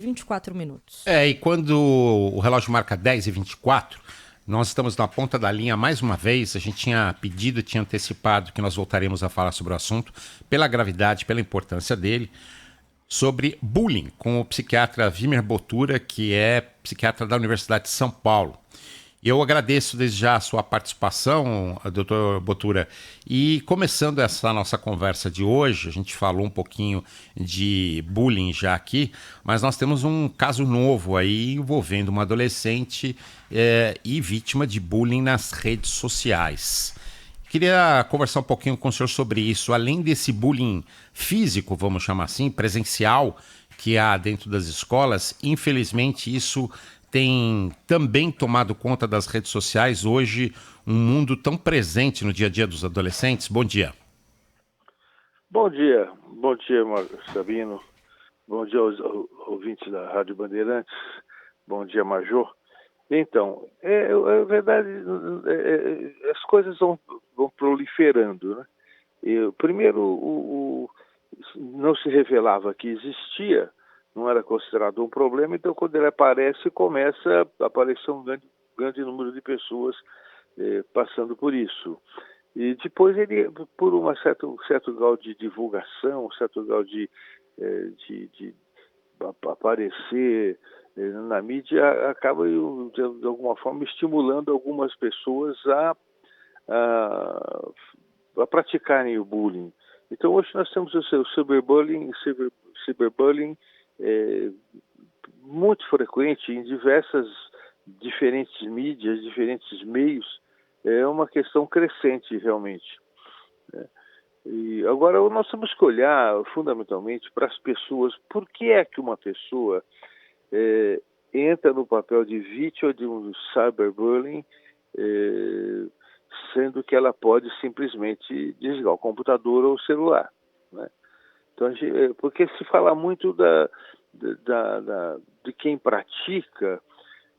24 minutos. E quando o relógio marca 10h24, nós estamos na ponta da linha mais uma vez. A gente tinha pedido, tinha antecipado que nós voltaremos a falar sobre o assunto, pela gravidade, pela importância dele, sobre bullying, com o psiquiatra Vimer Botura, que é psiquiatra da Universidade de São Paulo. E eu agradeço desde já a sua participação, doutor Botura. E começando essa nossa conversa de hoje, a gente falou um pouquinho de bullying já aqui, mas nós temos um caso novo aí envolvendo uma adolescente e vítima de bullying nas redes sociais. Queria conversar um pouquinho com o senhor sobre isso. Além desse bullying físico, vamos chamar assim, presencial, que há dentro das escolas, infelizmente isso tem também tomado conta das redes sociais hoje, um mundo tão presente no dia a dia dos adolescentes. Bom dia. Bom dia, Sabino. Bom dia aos ouvintes da Rádio Bandeirantes. Bom dia, Major. Então, é verdade, as coisas vão proliferando, né? Primeiro, não se revelava que existia, não era considerado um problema, então quando ele aparece, começa a aparecer um grande número de pessoas passando por isso. E depois ele, por um certo grau de divulgação, um certo grau de aparecer na mídia, acaba de alguma forma estimulando algumas pessoas a praticarem o bullying. Então hoje nós temos o cyberbullying muito frequente em diversas diferentes mídias, diferentes meios. É uma questão crescente realmente, né? E agora nós temos que olhar fundamentalmente para as pessoas. Por que é que uma pessoa entra no papel de vítima de um cyberbullying, sendo que ela pode simplesmente desligar o computador ou o celular, né? Então, porque se fala muito de quem pratica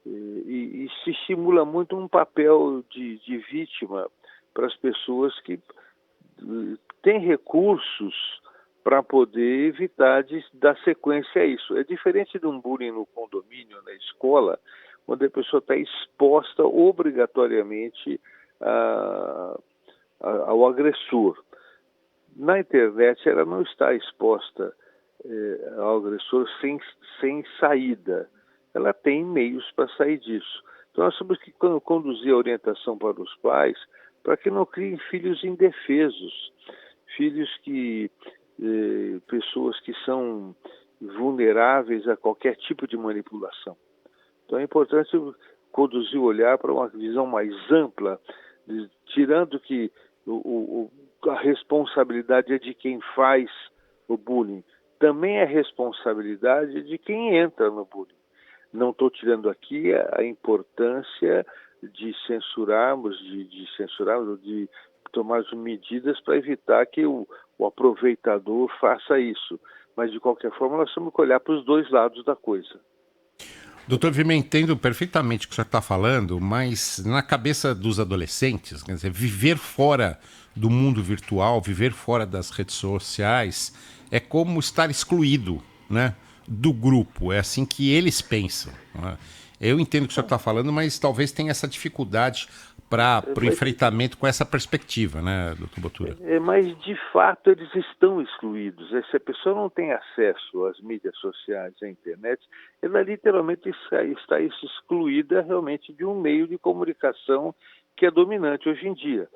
e se estimula muito um papel de vítima para as pessoas que têm recursos para poder evitar de dar sequência a isso. É diferente de um bullying no condomínio, na escola, onde a pessoa está exposta obrigatoriamente ao agressor. Na internet, ela não está exposta ao agressor sem saída. Ela tem meios para sair disso. Então, nós temos que conduzir a orientação para os pais para que não criem filhos indefesos, filhos pessoas que são vulneráveis a qualquer tipo de manipulação. Então, é importante conduzir o olhar para uma visão mais ampla, tirando que a responsabilidade é de quem faz o bullying. Também é responsabilidade de quem entra no bullying. Não estou tirando aqui a importância de censurarmos, de tomarmos medidas para evitar que o aproveitador faça isso. Mas, de qualquer forma, nós temos que olhar para os dois lados da coisa. Doutor Vime, entendo perfeitamente o que o senhor está falando, mas na cabeça dos adolescentes, quer dizer, viver fora do mundo virtual, viver fora das redes sociais, é como estar excluído, né, do grupo. É assim que eles pensam, né? Eu entendo o que o senhor está falando, mas talvez tenha essa dificuldade para o enfrentamento com essa perspectiva, né, doutor Botura? Mas, de fato, eles estão excluídos. Se a pessoa não tem acesso às mídias sociais, à internet, ela literalmente está excluída realmente de um meio de comunicação que é dominante hoje em dia.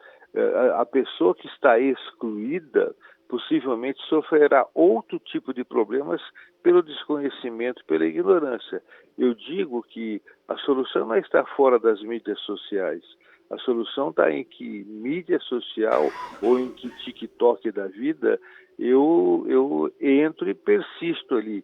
A pessoa que está excluída possivelmente sofrerá outro tipo de problemas pelo desconhecimento, pela ignorância. Eu digo que a solução não está fora das mídias sociais. A solução está em que mídia social ou em que TikTok da vida eu entro e persisto ali.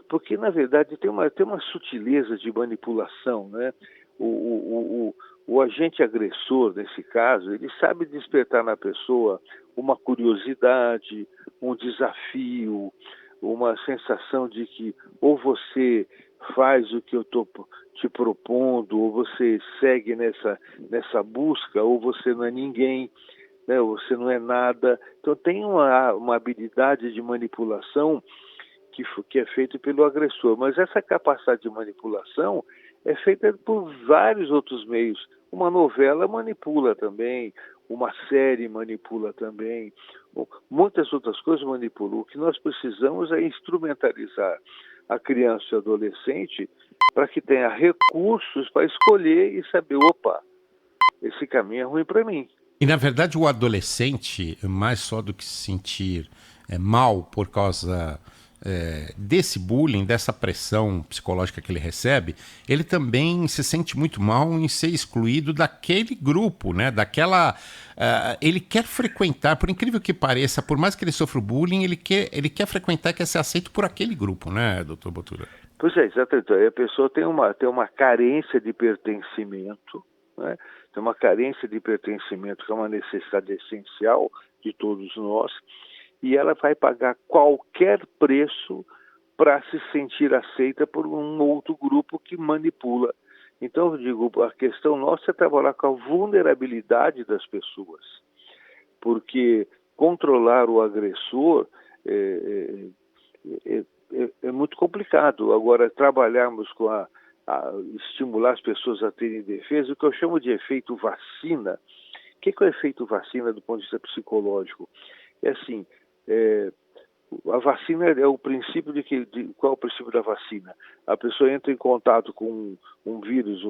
Porque, na verdade, tem uma sutileza de manipulação, né? O agente agressor, nesse caso, ele sabe despertar na pessoa uma curiosidade, um desafio, uma sensação de que ou você faz o que eu estou te propondo, ou você segue nessa busca, ou você não é ninguém, né? Ou você não é nada. Então tem uma habilidade de manipulação que é feito pelo agressor. Mas essa capacidade de manipulação é feita por vários outros meios. Uma novela manipula também, uma série manipula também, muitas outras coisas manipulam. O que nós precisamos é instrumentalizar a criança e o adolescente para que tenha recursos para escolher e saber, opa, esse caminho é ruim para mim. E, na verdade, o adolescente, mais só do que se sentir mal por causa desse bullying, dessa pressão psicológica que ele recebe, ele também se sente muito mal em ser excluído daquele grupo, né? Ele quer frequentar, por incrível que pareça, por mais que ele sofra o bullying, ele quer frequentar e quer ser aceito por aquele grupo, né, doutor Botura? Pois é, exatamente. A pessoa tem uma carência de pertencimento, né? Tem uma carência de pertencimento que é uma necessidade essencial de todos nós, e ela vai pagar qualquer preço para se sentir aceita por um outro grupo que manipula. Então, eu digo, a questão nossa é trabalhar com a vulnerabilidade das pessoas, porque controlar o agressor é muito complicado. Agora, trabalharmos com estimular as pessoas a terem defesa, o que eu chamo de efeito vacina. O que é o efeito vacina do ponto de vista psicológico? É assim, a vacina é o princípio qual é o princípio da vacina? A pessoa entra em contato com um vírus,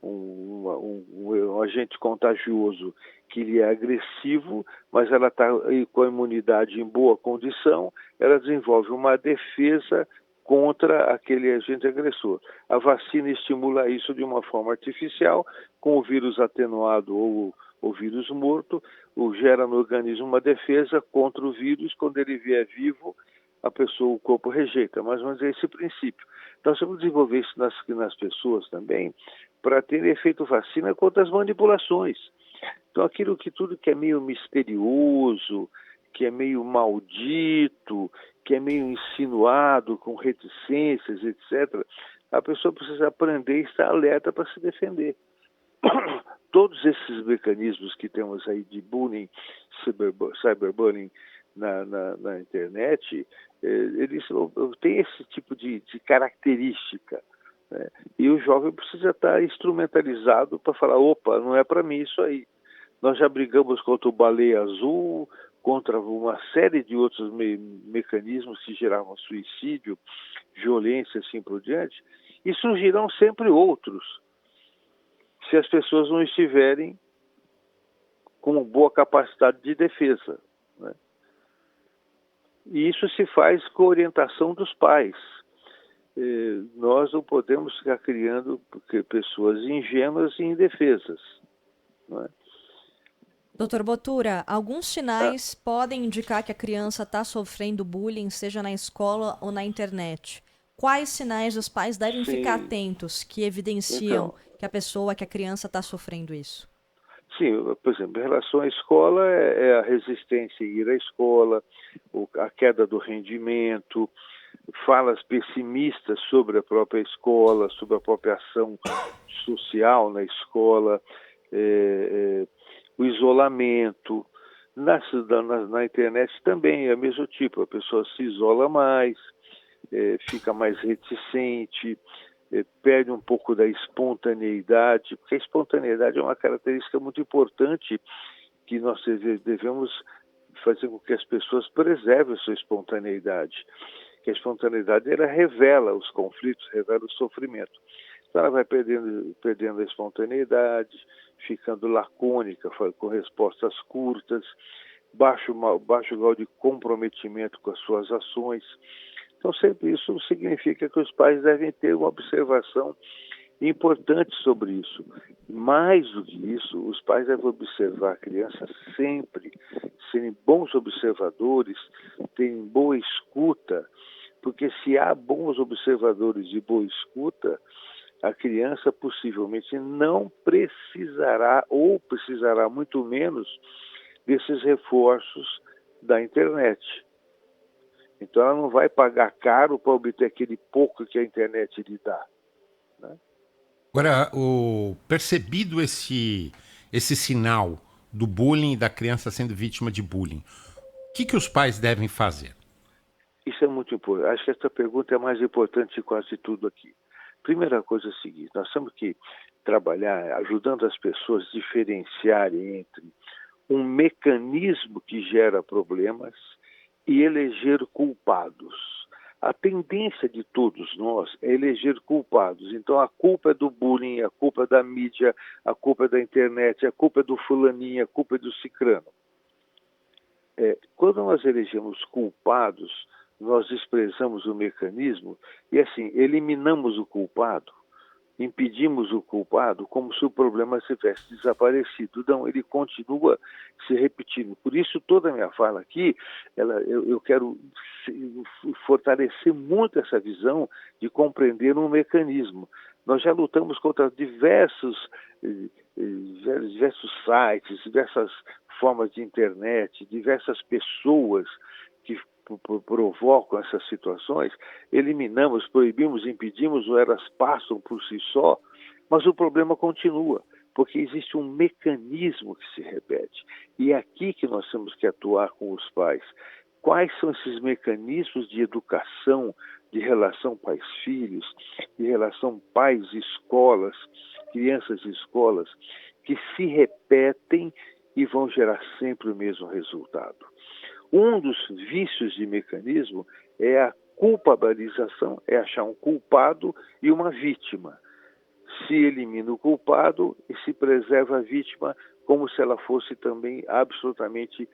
um agente contagioso que lhe é agressivo, mas ela está com a imunidade em boa condição, ela desenvolve uma defesa contra aquele agente agressor. A vacina estimula isso de uma forma artificial, com o vírus atenuado ou o vírus morto, gera no organismo uma defesa contra o vírus. Quando ele vier vivo, o corpo rejeita. Mais ou menos é esse princípio. Nós vamos desenvolver isso nas pessoas também, para ter efeito vacina contra as manipulações. Então, tudo que é meio misterioso, que é meio maldito, que é meio insinuado, com reticências, etc., a pessoa precisa aprender e estar alerta para se defender. Todos esses mecanismos que temos aí de bullying, cyberbullying na internet, eles têm esse tipo de característica, né? E o jovem precisa estar instrumentalizado para falar, opa, não é para mim isso aí. Nós já brigamos contra o baleia azul, contra uma série de outros mecanismos que geravam suicídio, violência, assim por diante, e surgirão sempre outros, se as pessoas não estiverem com uma boa capacidade de defesa, né? E isso se faz com a orientação dos pais. Nós não podemos ficar criando pessoas ingênuas e indefesas, não é? Doutor Botura, alguns sinais podem indicar que a criança está sofrendo bullying, seja na escola ou na internet. Quais sinais os pais devem ficar atentos que evidenciam que a criança está sofrendo isso? Sim, por exemplo, em relação à escola, é a resistência em ir à escola, a queda do rendimento, falas pessimistas sobre a própria escola, sobre a própria ação social na escola, o isolamento. Na internet também é o mesmo tipo, a pessoa se isola mais, fica mais reticente, perde um pouco da espontaneidade, porque a espontaneidade é uma característica muito importante que nós devemos fazer com que as pessoas preservem a sua espontaneidade. Que a espontaneidade ela revela os conflitos, revela o sofrimento. Então ela vai perdendo a espontaneidade, ficando lacônica, com respostas curtas, baixo grau de comprometimento com as suas ações. Então, sempre isso significa que os pais devem ter uma observação importante sobre isso. Mais do que isso, os pais devem observar a criança sempre, serem bons observadores, terem boa escuta, porque se há bons observadores e boa escuta, a criança possivelmente não precisará, ou precisará muito menos, desses reforços da internet. Então ela não vai pagar caro para obter aquele pouco que a internet lhe dá, né? Agora, percebido esse sinal do bullying, da criança sendo vítima de bullying, o que os pais devem fazer? Isso é muito importante. Acho que essa pergunta é a mais importante de quase tudo aqui. Primeira coisa é a seguinte: nós temos que trabalhar ajudando as pessoas a diferenciarem entre um mecanismo que gera problemas e eleger culpados. A tendência de todos nós é eleger culpados. Então a culpa é do bullying, a culpa é da mídia, a culpa é da internet, a culpa é do fulaninho, a culpa é do cicrano. Quando nós elegemos culpados, nós desprezamos o mecanismo e assim eliminamos o culpado, impedimos o culpado como se o problema tivesse desaparecido. Não, ele continua se repetindo. Por isso, toda a minha fala aqui, eu quero fortalecer muito essa visão de compreender um mecanismo. Nós já lutamos contra diversos sites, diversas formas de internet, diversas pessoas que provocam essas situações, eliminamos, proibimos, impedimos, ou elas passam por si só, mas o problema continua, porque existe um mecanismo que se repete. E é aqui que nós temos que atuar com os pais. Quais são esses mecanismos de educação, de relação pais-filhos, de relação pais-escolas, crianças-escolas, que se repetem e vão gerar sempre o mesmo resultado? Um dos vícios de mecanismo é a culpabilização, é achar um culpado e uma vítima. Se elimina o culpado e se preserva a vítima como se ela fosse também absolutamente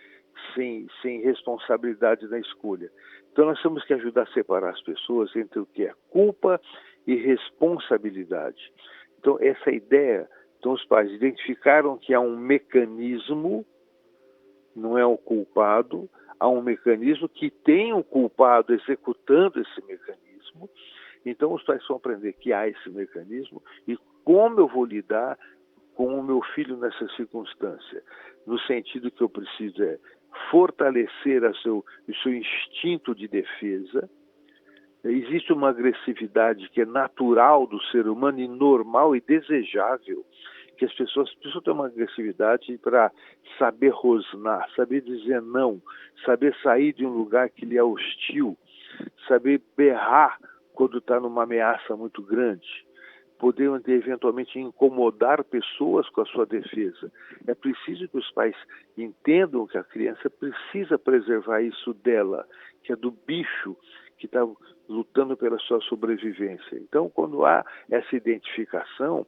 sem responsabilidade na escolha. Então nós temos que ajudar a separar as pessoas entre o que é culpa e responsabilidade. Então essa ideia, então os pais identificaram que há um mecanismo, não é o culpado, há um mecanismo que tem um culpado executando esse mecanismo. Então os pais vão aprender que há esse mecanismo e como eu vou lidar com o meu filho nessa circunstância, no sentido que eu preciso fortalecer o seu instinto de defesa. Existe uma agressividade que é natural do ser humano e normal e desejável, que as pessoas precisam ter uma agressividade para saber rosnar, saber dizer não, saber sair de um lugar que lhe é hostil, saber berrar quando está numa ameaça muito grande, poder eventualmente incomodar pessoas com a sua defesa. É preciso que os pais entendam que a criança precisa preservar isso dela, que é do bicho que está lutando pela sua sobrevivência. Então, quando há essa identificação,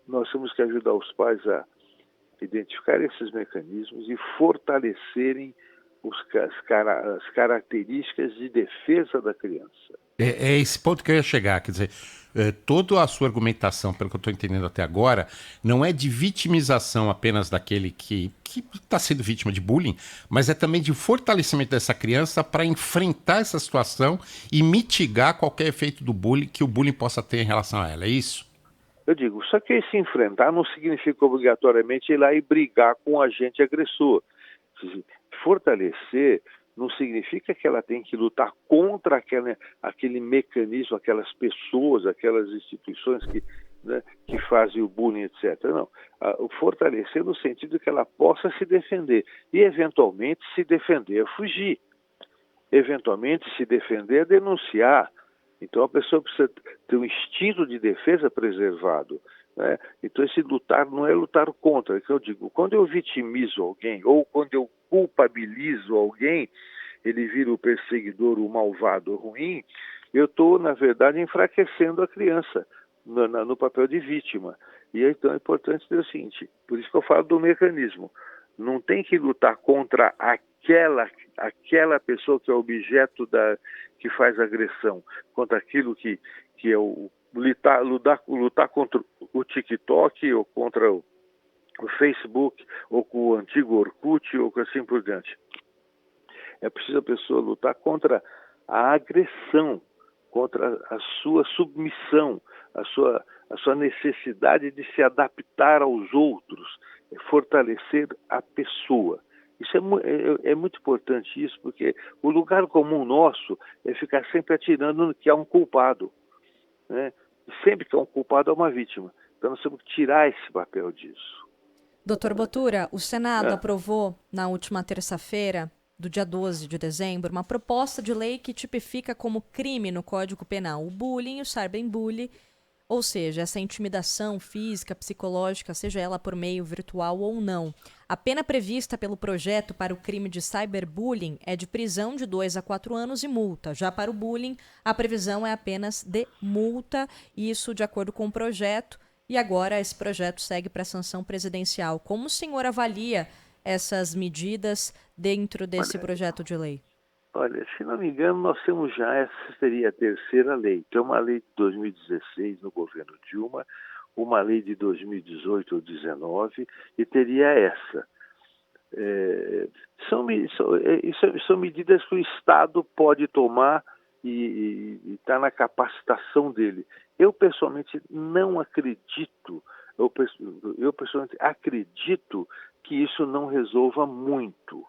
nós temos que ajudar os pais a identificar esses mecanismos e fortalecerem as características de defesa da criança. É esse ponto que eu ia chegar, quer dizer, toda a sua argumentação, pelo que eu estou entendendo até agora, não é de vitimização apenas daquele que está sendo vítima de bullying, mas é também de fortalecimento dessa criança para enfrentar essa situação e mitigar qualquer efeito do bullying que o bullying possa ter em relação a ela, é isso? Eu digo, só que esse enfrentar não significa obrigatoriamente ir lá e brigar com o agente agressor. Fortalecer não significa que ela tem que lutar contra aquele mecanismo, aquelas pessoas, aquelas instituições que fazem o bullying, etc. Não. O fortalecer no sentido que ela possa se defender. E, eventualmente, se defender é fugir. Eventualmente, se defender é denunciar. Então, a pessoa precisa ter um instinto de defesa preservado. Né? Então, esse lutar não é lutar contra. É que eu digo, quando eu vitimizo alguém ou quando eu culpabilizo alguém, ele vira o perseguidor, o malvado, o ruim, eu estou, na verdade, enfraquecendo a criança no papel de vítima. E então é importante dizer o seguinte, por isso que eu falo do mecanismo. Não tem que lutar contra aquela pessoa que é objeto que faz agressão, contra aquilo que é lutar contra o TikTok ou contra o Facebook ou com o antigo Orkut ou assim por diante. É preciso a pessoa lutar contra a agressão, contra a sua submissão, a sua necessidade de se adaptar aos outros, fortalecer a pessoa. Isso é muito importante, isso, porque o lugar comum nosso é ficar sempre atirando que há um culpado. Né? E sempre que há um culpado, há uma vítima. Então nós temos que tirar esse papel disso. Doutor Botura, o Senado aprovou na última terça-feira do dia 12 de dezembro, uma proposta de lei que tipifica como crime no Código Penal o bullying e o cyberbullying, ou seja, essa intimidação física, psicológica, seja ela por meio virtual ou não. A pena prevista pelo projeto para o crime de cyberbullying é de prisão de 2 a 4 anos e multa. Já para o bullying, a previsão é apenas de multa, isso de acordo com o projeto. E agora esse projeto segue para a sanção presidencial. Como o senhor avalia essas medidas dentro desse projeto de lei? Olha, se não me engano, nós temos já, essa seria a terceira lei, que é uma lei de 2016 no governo Dilma, uma lei de 2018 ou 2019, e teria essa. São medidas que o Estado pode tomar e está na capacitação dele. Eu, pessoalmente, não acredito, eu pessoalmente acredito que isso não resolva muito.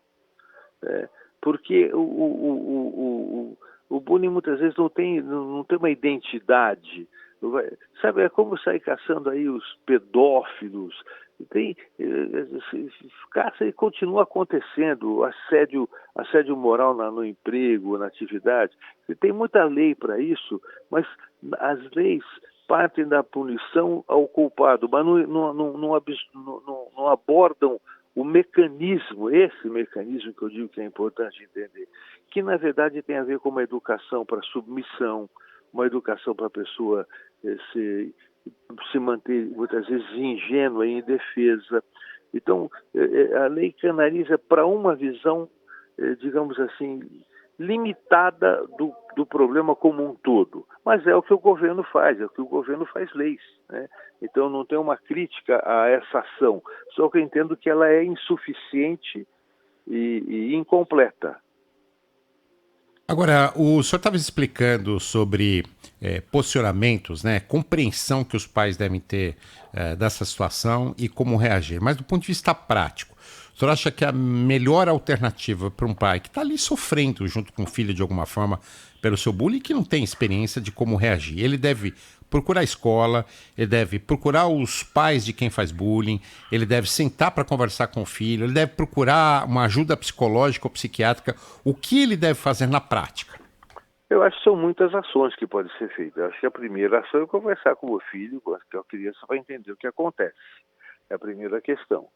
Porque o bullying muitas vezes não tem uma identidade. Sabe, é como sair caçando aí os pedófilos. Caça e continua acontecendo, assédio moral no emprego, na atividade. Tem muita lei para isso, mas as leis partem da punição ao culpado, mas não abordam o mecanismo, esse mecanismo que eu digo que é importante entender, que na verdade tem a ver com uma educação para submissão, uma educação para a pessoa se manter muitas vezes ingênua e indefesa. Então, a lei canaliza para uma visão, digamos assim, limitada do problema como um todo. Mas é o que o governo faz, leis, né? Então não tem uma crítica a essa ação, só que eu entendo que ela é insuficiente e incompleta. Agora, o senhor estava explicando sobre posicionamentos, né, compreensão que os pais devem ter dessa situação e como reagir. Mas do ponto de vista prático, o senhor acha que a melhor alternativa para um pai que está ali sofrendo junto com o filho de alguma forma pelo seu bullying e que não tem experiência de como reagir, ele deve procurar a escola, ele deve procurar os pais de quem faz bullying, ele deve sentar para conversar com o filho, ele deve procurar uma ajuda psicológica ou psiquiátrica. O que ele deve fazer na prática? Eu acho que são muitas ações que podem ser feitas. Eu acho que a primeira ação é conversar com o filho, com a criança, vai entender o que acontece. É a primeira questão.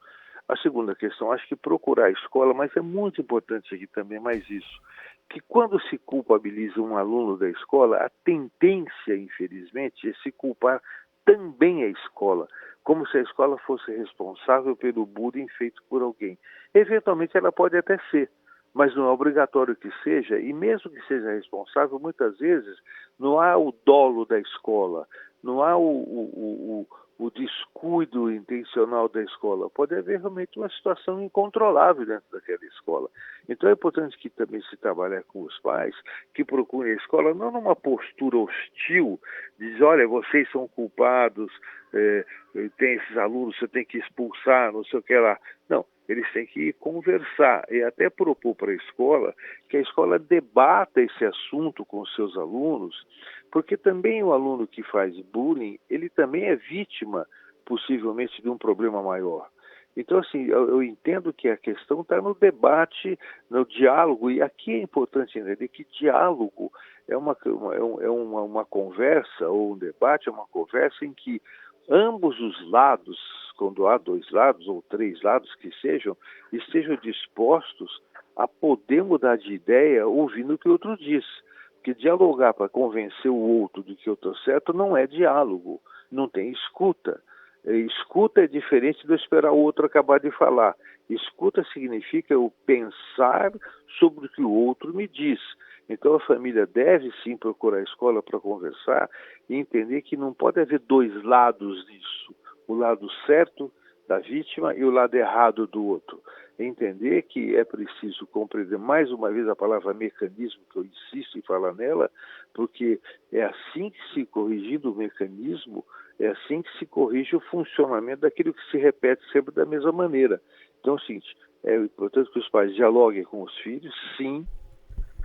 A segunda questão, acho que procurar a escola, mas é muito importante aqui também mais isso, que quando se culpabiliza um aluno da escola, a tendência, infelizmente, é se culpar também a escola, como se a escola fosse responsável pelo bullying feito por alguém. Eventualmente ela pode até ser, mas não é obrigatório que seja, e mesmo que seja responsável, muitas vezes não há o dolo da escola, não há o descuido intencional da escola. Pode haver realmente uma situação incontrolável dentro daquela escola. Então é importante que também se trabalhe com os pais, que procurem a escola não numa postura hostil, de dizer, olha, vocês são culpados, tem esses alunos, você tem que expulsar, não sei o que lá. Não, eles têm que conversar e até propor para a escola que a escola debata esse assunto com os seus alunos, porque também o aluno que faz bullying, ele também é vítima, possivelmente, de um problema maior. Então, assim, eu entendo que a questão está no debate, no diálogo, e aqui é importante entender que diálogo é uma conversa, ou um debate é uma conversa em que ambos os lados, quando há dois lados ou três lados que sejam, estejam dispostos a poder mudar de ideia ouvindo o que o outro diz. Porque dialogar para convencer o outro de que eu estou certo não é diálogo, não tem escuta. Escuta é diferente de esperar o outro acabar de falar. Escuta significa eu pensar sobre o que o outro me diz. Então a família deve sim procurar a escola para conversar e entender que não pode haver dois lados disso. O lado certo da vítima e o lado errado do outro. Entender que é preciso compreender mais uma vez a palavra mecanismo, que eu insisto em falar nela, porque é assim que se corrigindo o mecanismo, é assim que se corrige o funcionamento daquilo que se repete sempre da mesma maneira. Então é o seguinte, é importante que os pais dialoguem com os filhos, sim,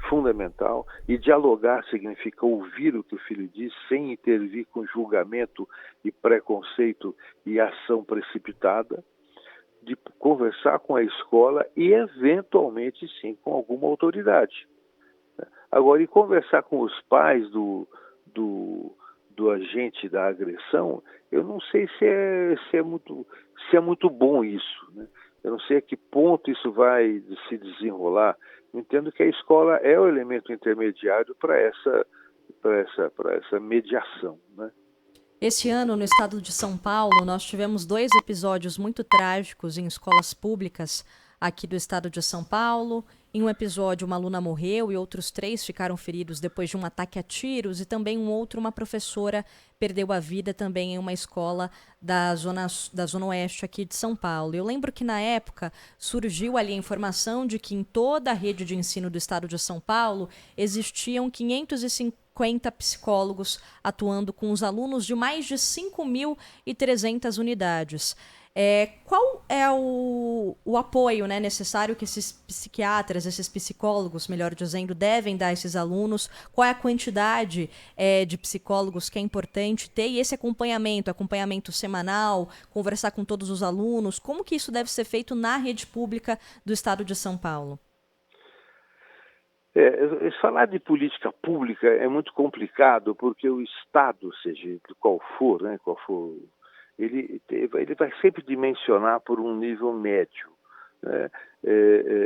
fundamental, e dialogar significa ouvir o que o filho diz sem intervir com julgamento e preconceito e ação precipitada. de conversar com a escola e, eventualmente, sim, com alguma autoridade. Agora, e conversar com os pais do agente da agressão, eu não sei se é muito bom isso, né? Eu não sei a que ponto isso vai se desenrolar. Eu entendo que a escola é o elemento intermediário para essa mediação, né? Esse ano, no estado de São Paulo, nós tivemos 2 episódios muito trágicos em escolas públicas aqui do estado de São Paulo. Em um episódio, uma aluna morreu e outros 3 ficaram feridos depois de um ataque a tiros. E também uma professora, perdeu a vida também em uma escola da zona oeste aqui de São Paulo. Eu lembro que, na época, surgiu ali a informação de que em toda a rede de ensino do estado de São Paulo existiam 550 psicólogos atuando com os alunos de mais de 5.300 unidades. Qual é o apoio, né, necessário que esses psiquiatras, esses psicólogos, melhor dizendo, devem dar a esses alunos? Qual é a quantidade de psicólogos que é importante ter? E esse acompanhamento semanal, conversar com todos os alunos, como que isso deve ser feito na rede pública do estado de São Paulo? Falar de política pública é muito complicado, porque o Estado, seja qual for, né, ele vai sempre dimensionar por um nível médio, né?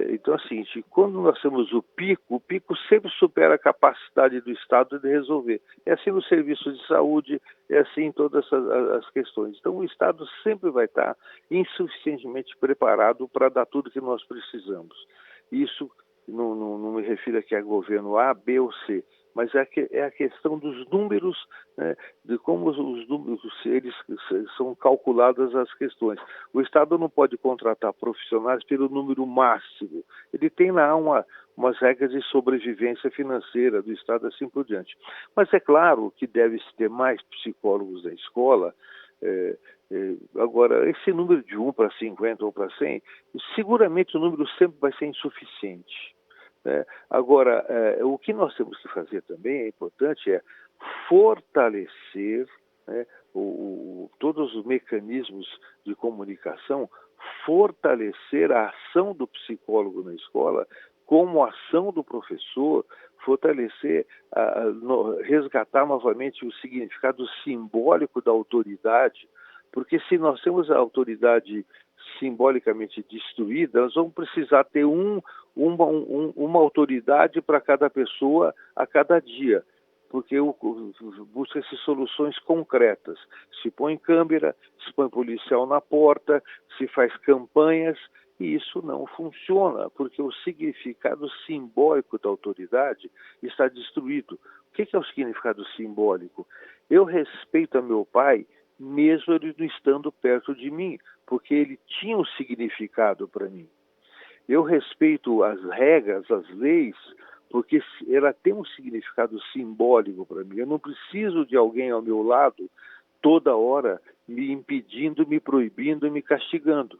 Então, assim, quando nós temos o pico sempre supera a capacidade do Estado de resolver. É assim no serviço de saúde, é assim em todas as questões. Então, o Estado sempre vai estar insuficientemente preparado para dar tudo que nós precisamos. Isso não me refiro aqui a governo A, B ou C, mas é a questão dos números, né, de como os números eles são calculadas as questões. O Estado não pode contratar profissionais pelo número máximo. Ele tem lá umas regras de sobrevivência financeira do Estado, assim por diante. Mas é claro que deve-se ter mais psicólogos na escola. Agora, esse número de 1 para 50 ou para 100, seguramente o número sempre vai ser insuficiente. Agora, o que nós temos que fazer também, é importante, é fortalecer, né, todos os mecanismos de comunicação, fortalecer a ação do psicólogo na escola, como a ação do professor, fortalecer, resgatar novamente o significado simbólico da autoridade, porque se nós temos a autoridade simbolicamente destruída, nós vamos precisar ter uma autoridade para cada pessoa a cada dia, porque busca-se soluções concretas. Se põe câmera, se põe policial na porta, se faz campanhas, e isso não funciona, porque o significado simbólico da autoridade está destruído. O que é o significado simbólico? Eu respeito a meu pai, mesmo ele não estando perto de mim, porque ele tinha um significado para mim. Eu respeito as regras, as leis, porque ela tem um significado simbólico para mim. Eu não preciso de alguém ao meu lado toda hora me impedindo, me proibindo, me castigando.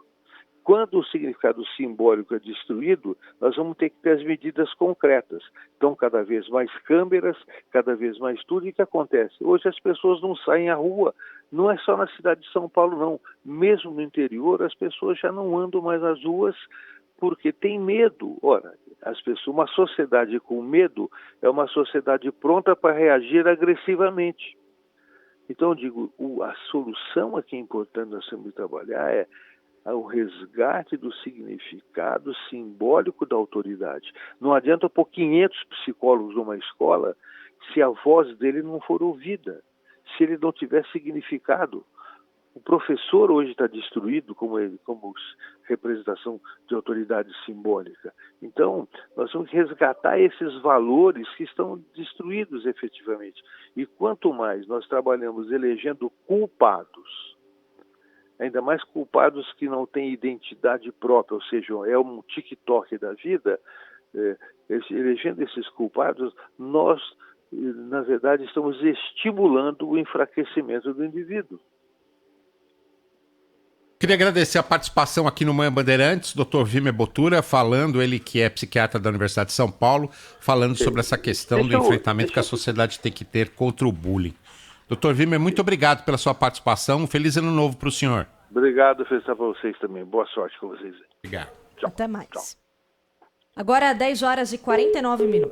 Quando o significado simbólico é destruído, nós vamos ter que ter as medidas concretas. Então, cada vez mais câmeras, cada vez mais tudo. E o que acontece? Hoje as pessoas não saem à rua. Não é só na cidade de São Paulo, não. Mesmo no interior, as pessoas já não andam mais nas ruas porque tem medo. Ora, uma sociedade com medo é uma sociedade pronta para reagir agressivamente. Então, eu digo, a solução aqui importante nós temos de trabalhar é o resgate do significado simbólico da autoridade. Não adianta pôr 500 psicólogos numa escola se a voz dele não for ouvida, se ele não tiver significado. O professor hoje está destruído como representação de autoridade simbólica. Então, nós temos que resgatar esses valores que estão destruídos efetivamente. E quanto mais nós trabalhamos elegendo culpados, ainda mais culpados que não têm identidade própria, ou seja, é um TikTok da vida, elegendo esses culpados, nós, na verdade, estamos estimulando o enfraquecimento do indivíduo. Queria agradecer a participação aqui no Manhã Bandeirantes, Dr. Wimmer Bottura, falando, ele que é psiquiatra da Universidade de São Paulo, falando sobre essa questão do enfrentamento que a sociedade tem que ter contra o bullying. Dr. Wimmer, muito obrigado pela sua participação. Um feliz ano novo para o senhor. Obrigado, felicitar para vocês também. Boa sorte com vocês. Obrigado. Tchau. Até mais. Tchau. Agora, 10 horas e 49 minutos.